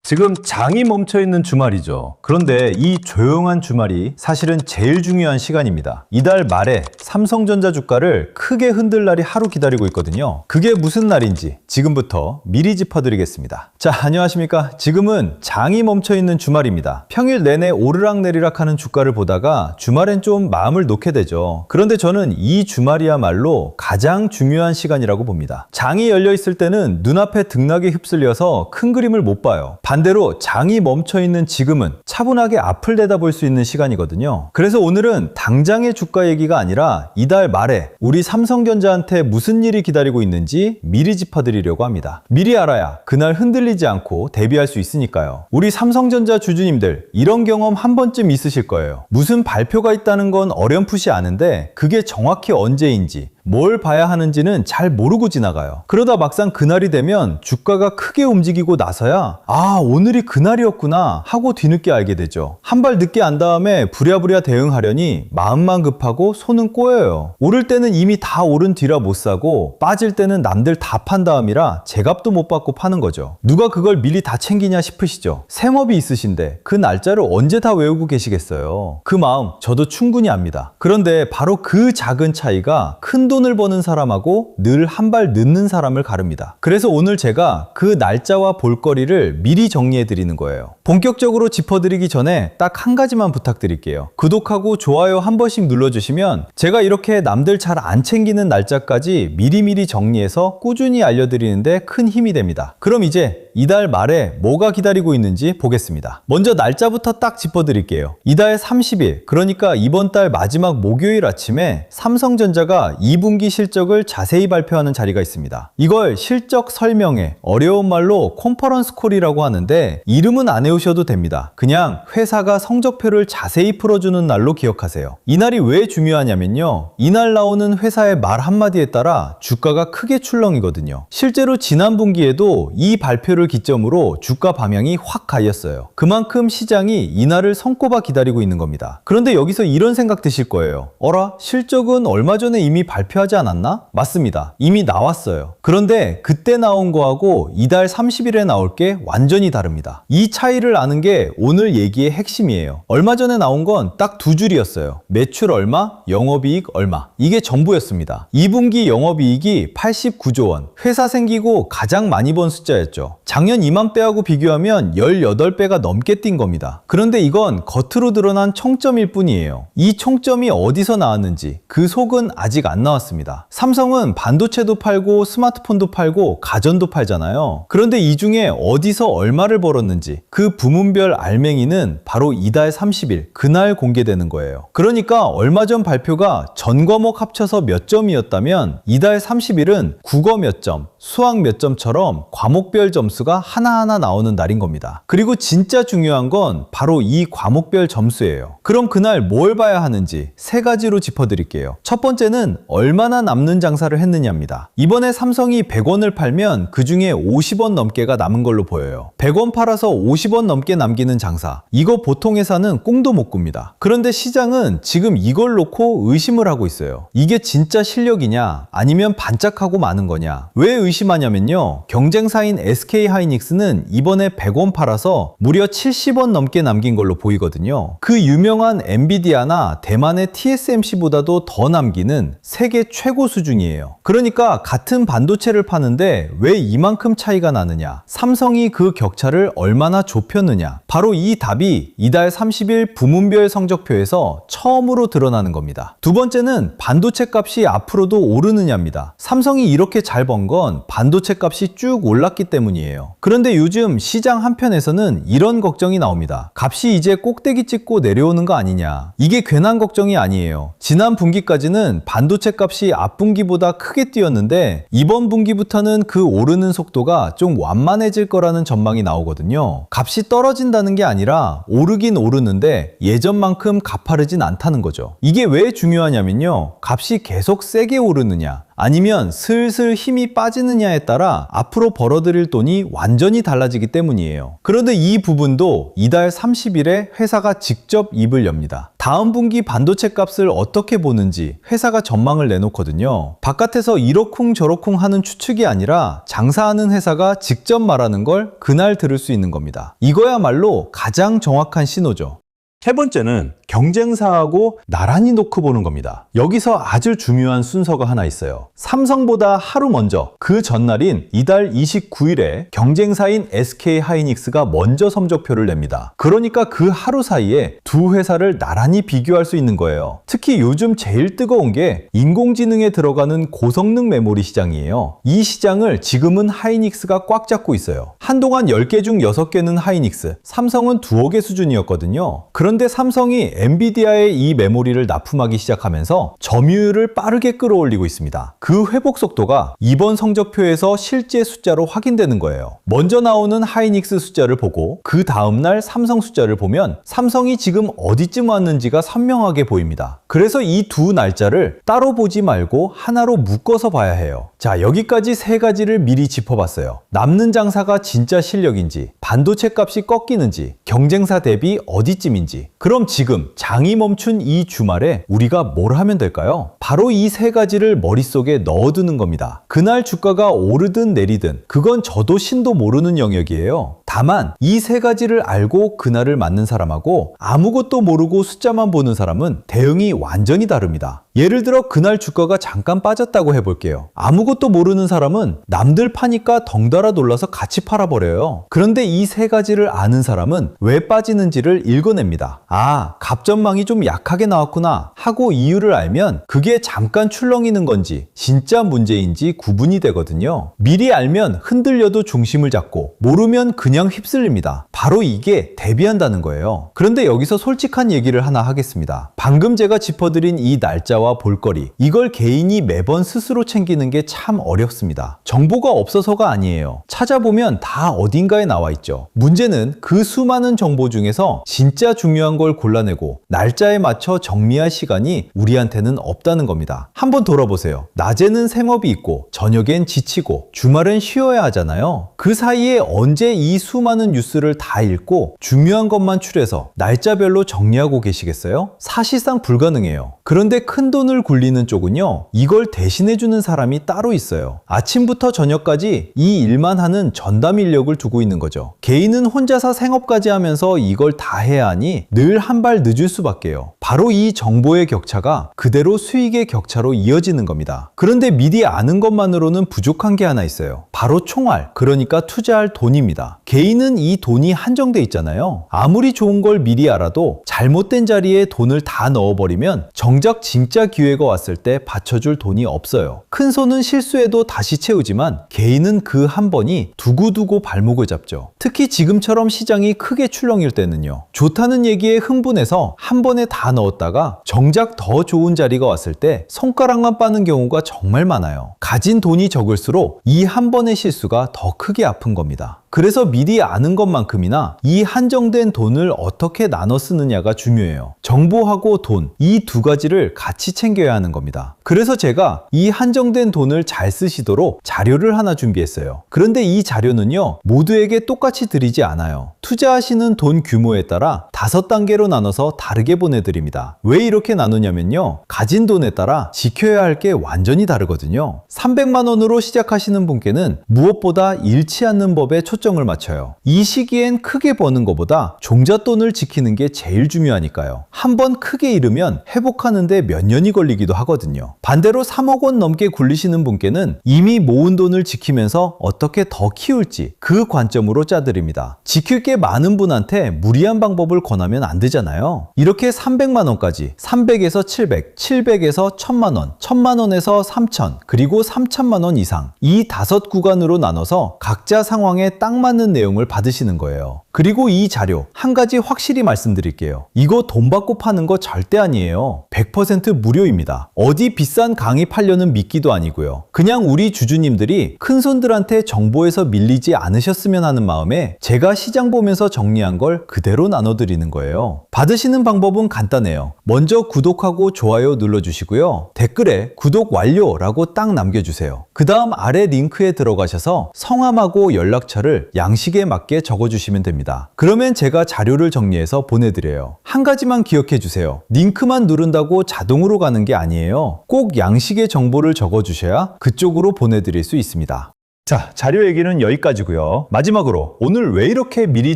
지금 장이 멈춰있는 주말이죠. 그런데 이 조용한 주말이 사실은 제일 중요한 시간입니다. 이달 말에 삼성전자 주가를 크게 흔들 날이 하루 기다리고 있거든요. 그게 무슨 날인지 지금부터 미리 짚어드리겠습니다. 자, 안녕하십니까? 지금은 장이 멈춰있는 주말입니다. 평일 내내 오르락내리락 하는 주가를 보다가 주말엔 좀 마음을 놓게 되죠. 그런데 저는 이 주말이야말로 가장 중요한 시간이라고 봅니다. 장이 열려있을 때는 눈앞에 등락에 휩쓸려서 큰 그림을 못 봐요. 반대로 장이 멈춰있는 지금은 차분하게 앞을 내다볼 수 있는 시간이거든요. 그래서 오늘은 당장의 주가 얘기가 아니라 이달 말에 우리 삼성전자한테 무슨 일이 기다리고 있는지 미리 짚어드리려고 합니다. 미리 알아야 그날 흔들리지 않고 대비할 수 있으니까요. 우리 삼성전자 주주님들 이런 경험 한 번쯤 있으실 거예요. 무슨 발표가 있다는 건 어렴풋이 아는데 그게 정확히 언제인지 뭘 봐야 하는지는 잘 모르고 지나가요. 그러다 막상 그날이 되면 주가가 크게 움직이고 나서야 아, 오늘이 그날이었구나 하고 뒤늦게 알게 되죠. 한 발 늦게 안 다음에 부랴부랴 대응하려니 마음만 급하고 손은 꼬여요. 오를 때는 이미 다 오른 뒤라 못 사고 빠질 때는 남들 다 판 다음이라 제값도 못 받고 파는 거죠. 누가 그걸 미리 다 챙기냐 싶으시죠? 생업이 있으신데 그 날짜를 언제 다 외우고 계시겠어요? 그 마음 저도 충분히 압니다. 그런데 바로 그 작은 차이가 큰 돈을 버는 사람하고 늘 한 발 늦는 사람을 가릅니다. 그래서 오늘 제가 그 날짜와 볼거리를 미리 정리해 드리는 거예요. 본격적으로 짚어드리기 전에 딱 한 가지만 부탁드릴게요. 구독하고 좋아요 한 번씩 눌러주시면 제가 이렇게 남들 잘 안 챙기는 날짜까지 미리미리 정리해서 꾸준히 알려드리는데 큰 힘이 됩니다. 그럼 이제 이달 말에 뭐가 기다리고 있는지 보겠습니다. 먼저 날짜부터 딱 짚어드릴게요. 이달 30일, 그러니까 이번 달 마지막 목요일 아침에 삼성전자가 2분기 실적을 자세히 발표하는 자리가 있습니다. 이걸 실적 설명회, 어려운 말로 컨퍼런스 콜이라고 하는데 이름은 안 외우셔도 됩니다. 그냥 회사가 성적표를 자세히 풀어주는 날로 기억하세요. 이날이 왜 중요하냐면요. 이날 나오는 회사의 말 한마디에 따라 주가가 크게 출렁이거든요. 실제로 지난 분기에도 이 발표를 기점으로 주가 방향이 확 갈렸어요. 그만큼 시장이 이날을 손꼽아 기다리고 있는 겁니다. 그런데 여기서 이런 생각 드실 거예요. 어라? 실적은 얼마 전에 이미 발표하지 않았나? 맞습니다. 이미 나왔어요. 그런데 그때 나온 거하고 이달 30일에 나올 게 완전히 다릅니다. 이 차이를 아는 게 오늘 얘기의 핵심이에요. 얼마 전에 나온 건 딱 두 줄이었어요. 매출 얼마, 영업이익 얼마. 이게 전부였습니다. 2분기 영업이익이 89조 원. 회사 생기고 가장 많이 번 숫자였죠. 작년 이맘때하고 비교하면 18배가 넘게 뛴 겁니다. 그런데 이건 겉으로 드러난 총점일 뿐이에요. 이 총점이 어디서 나왔는지 그 속은 아직 안 나왔습니다. 삼성은 반도체도 팔고 스마트폰도 팔고 가전도 팔잖아요. 그런데 이 중에 어디서 얼마를 벌었는지 그 부문별 알맹이는 바로 이달 30일 그날 공개되는 거예요. 그러니까 얼마 전 발표가 전 과목 합쳐서 몇 점이었다면 이달 30일은 국어 몇 점, 수학 몇 점처럼 과목별 점수가 하나하나 나오는 날인 겁니다. 그리고 진짜 중요한 건 바로 이 과목별 점수예요. 그럼 그날 뭘 봐야 하는지 세 가지로 짚어드릴게요. 첫 번째는 얼마나 남는 장사를 했느냐입니다. 이번에 삼성이 100원을 팔면 그 중에 50원 넘게가 남은 걸로 보여요. 100원 팔아서 50원 넘게 남기는 장사. 이거 보통 회사는 꽁도 못 굽니다. 그런데 시장은 지금 이걸 놓고 의심을 하고 있어요. 이게 진짜 실력이냐 아니면 반짝하고 마는 거냐. 왜 의심하냐면요. 경쟁사인 SK하이닉스는 이번에 100원 팔아서 무려 70원 넘게 남긴 걸로 보이거든요. 그 유명한 엔비디아나 대만의 TSMC보다도 더 남기는 세계 최고 수준이에요. 그러니까 같은 반도체를 파는데 왜 이만큼 차이가 나느냐? 삼성이 그 격차를 얼마나 좁혔느냐? 바로 이 답이 이달 30일 부문별 성적표에서 처음으로 드러나는 겁니다. 두 번째는 반도체 값이 앞으로도 오르느냐입니다. 삼성이 이렇게 잘 번 건 반도체 값이 쭉 올랐기 때문이에요. 그런데 요즘 시장 한편에서는 이런 걱정이 나옵니다. 값이 이제 꼭대기 찍고 내려오는 거 아니냐. 이게 괜한 걱정이 아니에요. 지난 분기까지는 반도체 값이 앞분기보다 크게 뛰었는데 이번 분기부터는 그 오르는 속도가 좀 완만해질 거라는 전망이 나오거든요. 값이 떨어진다는 게 아니라 오르긴 오르는데 예전만큼 가파르진 않다는 거죠. 이게 왜 중요하냐면요. 값이 계속 세게 오르느냐 아니면 슬슬 힘이 빠지느냐에 따라 앞으로 벌어들일 돈이 완전히 달라지기 때문이에요. 그런데 이 부분도 이달 30일에 회사가 직접 입을 엽니다. 다음 분기 반도체 값을 어떻게 보는지 회사가 전망을 내놓거든요. 바깥에서 이러쿵 저러쿵 하는 추측이 아니라 장사하는 회사가 직접 말하는 걸 그날 들을 수 있는 겁니다. 이거야말로 가장 정확한 신호죠. 세 번째는 경쟁사하고 나란히 놓고 보는 겁니다. 여기서 아주 중요한 순서가 하나 있어요. 삼성보다 하루 먼저 그 전날인 이달 29일에 경쟁사인 SK 하이닉스가 먼저 성적표를 냅니다. 그러니까 그 하루 사이에 두 회사를 나란히 비교할 수 있는 거예요. 특히 요즘 제일 뜨거운 게 인공지능에 들어가는 고성능 메모리 시장이에요. 이 시장을 지금은 하이닉스가 꽉 잡고 있어요. 한동안 10개 중 6개는 하이닉스, 삼성은 두어 개 수준이었거든요. 그런데 삼성이 엔비디아의 이 메모리를 납품하기 시작하면서 점유율을 빠르게 끌어올리고 있습니다. 그 회복 속도가 이번 성적표에서 실제 숫자로 확인되는 거예요. 먼저 나오는 하이닉스 숫자를 보고 그 다음날 삼성 숫자를 보면 삼성이 지금 어디쯤 왔는지가 선명하게 보입니다. 그래서 이 두 날짜를 따로 보지 말고 하나로 묶어서 봐야 해요. 자, 여기까지 세 가지를 미리 짚어봤어요. 남는 장사가 진짜 실력인지, 반도체 값이 꺾이는지, 경쟁사 대비 어디쯤인지. 그럼 지금 장이 멈춘 이 주말에 우리가 뭘 하면 될까요? 바로 이 세 가지를 머릿속에 넣어두는 겁니다. 그날 주가가 오르든 내리든 그건 저도 신도 모르는 영역이에요. 다만 이 세 가지를 알고 그날을 맞는 사람하고 아무것도 모르고 숫자만 보는 사람은 대응이 완전히 다릅니다. 예를 들어 그날 주가가 잠깐 빠졌다고 해볼게요. 아무것도 모르는 사람은 남들 파니까 덩달아 놀라서 같이 팔아버려요. 그런데 이 세 가지를 아는 사람은 왜 빠지는지를 읽어냅니다. 아, 갑전망이 좀 약하게 나왔구나 하고 이유를 알면 그게 잠깐 출렁이는 건지 진짜 문제인지 구분이 되거든요. 미리 알면 흔들려도 중심을 잡고 모르면 그냥 휩쓸립니다. 바로 이게 대비한다는 거예요. 그런데 여기서 솔직한 얘기를 하나 하겠습니다. 방금 제가 짚어드린 이 날짜와 볼거리, 이걸 개인이 매번 스스로 챙기는 게 참 어렵습니다. 정보가 없어서가 아니에요. 찾아보면 다 어딘가에 나와 있죠. 문제는 그 수많은 정보 중에서 진짜 중요한 걸 골라내고 날짜에 맞춰 정리할 시간이 우리한테는 없다는 겁니다. 한번 돌아보세요. 낮에는 생업이 있고 저녁엔 지치고 주말엔 쉬어야 하잖아요. 그 사이에 언제 이 수많은 뉴스를 다 읽고 중요한 것만 추려서 날짜별로 정리하고 계시겠어요? 사실상 불가능해요. 그런데 큰돈을 굴리는 쪽은요, 이걸 대신해주는 사람이 따로 있어요. 아침부터 저녁까지 이 일만 하는 전담 인력을 두고 있는 거죠. 개인은 혼자서 생업까지 하면서 이걸 다 해야 하니 늘 한 발 늦을 수밖에요. 바로 이 정보의 격차가 그대로 수익의 격차로 이어지는 겁니다. 그런데 미리 아는 것만으로는 부족한 게 하나 있어요. 바로 총알, 그러니까 투자할 돈입니다. 개인은 이 돈이 한정돼 있잖아요. 아무리 좋은 걸 미리 알아도 잘못된 자리에 돈을 다 넣어버리면 정작 진짜 기회가 왔을 때 받쳐줄 돈이 없어요. 큰 손은 실수해도 다시 채우지만 개인은 그 한 번이 두고두고 발목을 잡죠. 특히 지금처럼 시장이 크게 출렁일 때는요. 좋다는 얘기에 흥분해서 한 번에 다 넣었다가 정작 더 좋은 자리가 왔을 때 손가락만 빠는 경우가 정말 많아요. 가진 돈이 적을수록 이 한 번의 실수가 더 크게 아픈 겁니다. 그래서 미리 아는 것만큼이나 이 한정된 돈을 어떻게 나눠 쓰느냐가 중요해요. 정보하고 돈, 이 두 가지를 같이 챙겨야 하는 겁니다. 그래서 제가 이 한정된 돈을 잘 쓰시도록 자료를 하나 준비했어요. 그런데 이 자료는요, 모두에게 똑같이 드리지 않아요. 투자하시는 돈 규모에 따라 5단계로 나눠서 다르게 보내드립니다. 왜 이렇게 나누냐면요, 가진 돈에 따라 지켜야 할 게 완전히 다르거든요. 300만 원으로 시작하시는 분께는 무엇보다 잃지 않는 법에 초점을 맞춰요. 이 시기엔 크게 버는 것보다 종잣돈을 지키는 게 제일 중요하니까요. 한번 크게 잃으면 회복하는데 몇 년이 걸리기도 하거든요. 반대로 3억 원 넘게 굴리시는 분께는 이미 모은 돈을 지키면서 어떻게 더 키울지 그 관점으로 짜드립니다. 지킬 게 많은 분한테 무리한 방법을 권하면 안 되잖아요. 이렇게 300만 원까지 300에서 700, 700에서 1000만 원, 1000만 원에서 3000, 그리고 3000만 원 이상 이 5 구간으로 나눠서 각자 상황에 딱 딱 맞는 내용을 받으시는 거예요. 그리고 이 자료 한 가지 확실히 말씀드릴게요. 이거 돈 받고 파는 거 절대 아니에요. 100% 무료입니다. 어디 비싼 강의 팔려는 미끼도 아니고요. 그냥 우리 주주님들이 큰손들한테 정보에서 밀리지 않으셨으면 하는 마음에 제가 시장 보면서 정리한 걸 그대로 나눠드리는 거예요. 받으시는 방법은 간단해요. 먼저 구독하고 좋아요 눌러주시고요. 댓글에 구독 완료라고 딱 남겨주세요. 그 다음 아래 링크에 들어가셔서 성함하고 연락처를 양식에 맞게 적어주시면 됩니다. 그러면 제가 자료를 정리해서 보내드려요. 한 가지만 기억해 주세요. 링크만 누른다고 자동으로 가는 게 아니에요. 꼭 양식의 정보를 적어주셔야 그쪽으로 보내드릴 수 있습니다. 자, 자료 얘기는 여기까지고요. 마지막으로 오늘 왜 이렇게 미리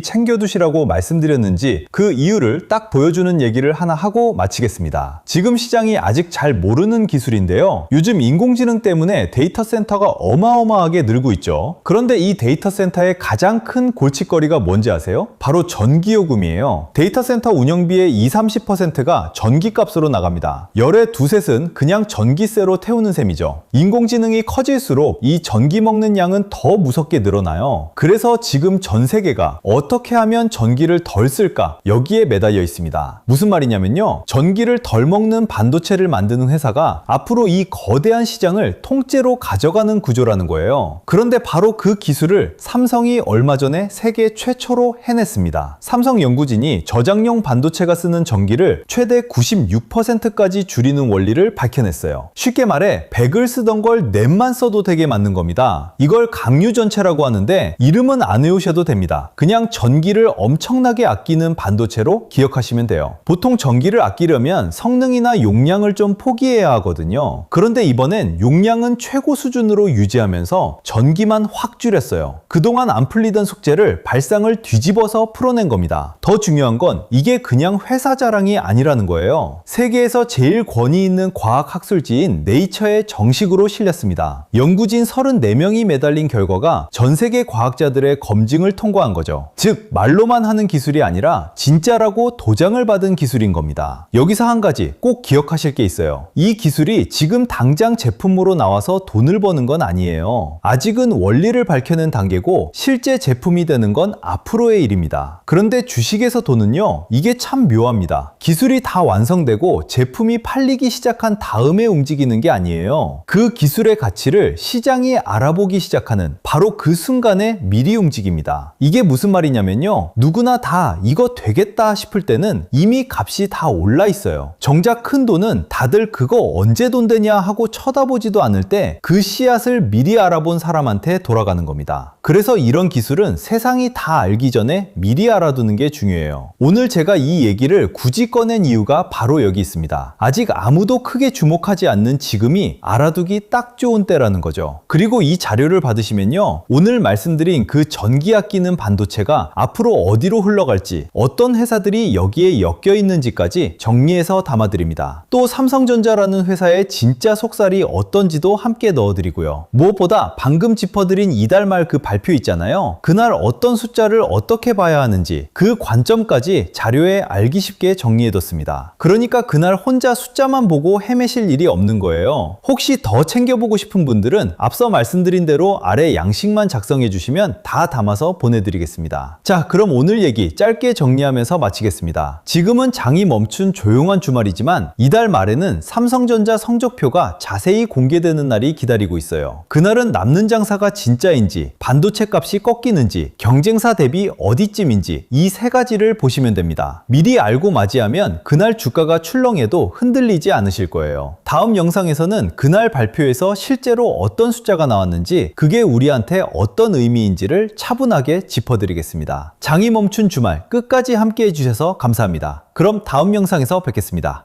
챙겨두시라고 말씀드렸는지 그 이유를 딱 보여주는 얘기를 하나 하고 마치겠습니다. 지금 시장이 아직 잘 모르는 기술인데요. 요즘 인공지능 때문에 데이터 센터가 어마어마하게 늘고 있죠. 그런데 이 데이터 센터의 가장 큰 골칫거리가 뭔지 아세요? 바로 전기요금이에요. 데이터 센터 운영비의 20-30%가 전기값으로 나갑니다. 열의 두셋은 그냥 전기세로 태우는 셈이죠. 인공지능이 커질수록 이 전기 먹는 양은 더 무섭게 늘어나요. 그래서 지금 전 세계가 어떻게 하면 전기를 덜 쓸까 여기에 매달려 있습니다. 무슨 말이냐면요, 전기를 덜 먹는 반도체를 만드는 회사가 앞으로 이 거대한 시장을 통째로 가져가는 구조라는 거예요. 그런데 바로 그 기술을 삼성이 얼마 전에 세계 최초로 해냈습니다. 삼성 연구진이 저장용 반도체가 쓰는 전기를 최대 96%까지 줄이는 원리를 밝혀냈어요. 쉽게 말해 100을 쓰던 걸 넷만 써도 되게 만든 겁니다. 이걸 강유전체라고 하는데 이름은 안 외우셔도 됩니다. 그냥 전기를 엄청나게 아끼는 반도체로 기억하시면 돼요. 보통 전기를 아끼려면 성능이나 용량을 좀 포기해야 하거든요. 그런데 이번엔 용량은 최고 수준으로 유지하면서 전기만 확 줄였어요. 그동안 안 풀리던 숙제를 발상을 뒤집어서 풀어낸 겁니다. 더 중요한 건 이게 그냥 회사 자랑이 아니라는 거예요. 세계에서 제일 권위 있는 과학학술지인 네이처에 정식으로 실렸습니다. 연구진 34명이 매달린 결과가 전 세계 과학자들의 검증을 통과한 거죠. 즉 말로만 하는 기술이 아니라 진짜라고 도장을 받은 기술인 겁니다. 여기서 한 가지 꼭 기억하실 게 있어요. 이 기술이 지금 당장 제품으로 나와서 돈을 버는 건 아니에요. 아직은 원리를 밝혀낸 단계고 실제 제품이 되는 건 앞으로의 일입니다. 그런데 주식에서 돈은요, 이게 참 묘합니다. 기술이 다 완성되고 제품이 팔리기 시작한 다음에 움직이는 게 아니에요. 그 기술의 가치를 시장이 알아보기 시작하는 바로 그 순간에 미리 움직입니다. 이게 무슨 말이냐면요, 누구나 다 이거 되겠다 싶을 때는 이미 값이 다 올라 있어요. 정작 큰 돈은 다들 그거 언제 돈 되냐 하고 쳐다보지도 않을 때 그 씨앗을 미리 알아본 사람한테 돌아가는 겁니다. 그래서 이런 기술은 세상이 다 알기 전에 미리 알아두는 게 중요해요. 오늘 제가 이 얘기를 굳이 꺼낸 이유가 바로 여기 있습니다. 아직 아무도 크게 주목하지 않는 지금이 알아두기 딱 좋은 때라는 거죠. 그리고 이 자료를 받으시면요, 오늘 말씀드린 그 전기 아끼는 반도체가 앞으로 어디로 흘러갈지, 어떤 회사들이 여기에 엮여 있는지까지 정리해서 담아드립니다. 또 삼성전자라는 회사의 진짜 속살이 어떤지도 함께 넣어드리고요. 무엇보다 방금 짚어드린 이달 말 그 발표 있잖아요. 그날 어떤 숫자를 어떻게 봐야 하는지 그 관점까지 자료에 알기 쉽게 정리해뒀습니다. 그러니까 그날 혼자 숫자만 보고 헤매실 일이 없는 거예요. 혹시 더 챙겨보고 싶은 분들은 앞서 말씀드린 대로 아래 양식만 작성해 주시면 다 담아서 보내드리겠습니다. 자, 그럼 오늘 얘기 짧게 정리하면서 마치겠습니다. 지금은 장이 멈춘 조용한 주말이지만 이달 말에는 삼성전자 성적표가 자세히 공개되는 날이 기다리고 있어요. 그날은 남는 장사가 진짜인지, 반도체 값이 꺾이는지, 경쟁사 대비 어디쯤인지 이 세 가지를 보시면 됩니다. 미리 알고 맞이하면 그날 주가가 출렁해도 흔들리지 않으실 거예요. 다음 영상에서는 그날 발표에서 실제로 어떤 숫자가 나왔는지, 그게 우리한테 어떤 의미인지를 차분하게 짚어드리겠습니다. 장이 멈춘 주말 끝까지 함께 해주셔서 감사합니다. 그럼 다음 영상에서 뵙겠습니다.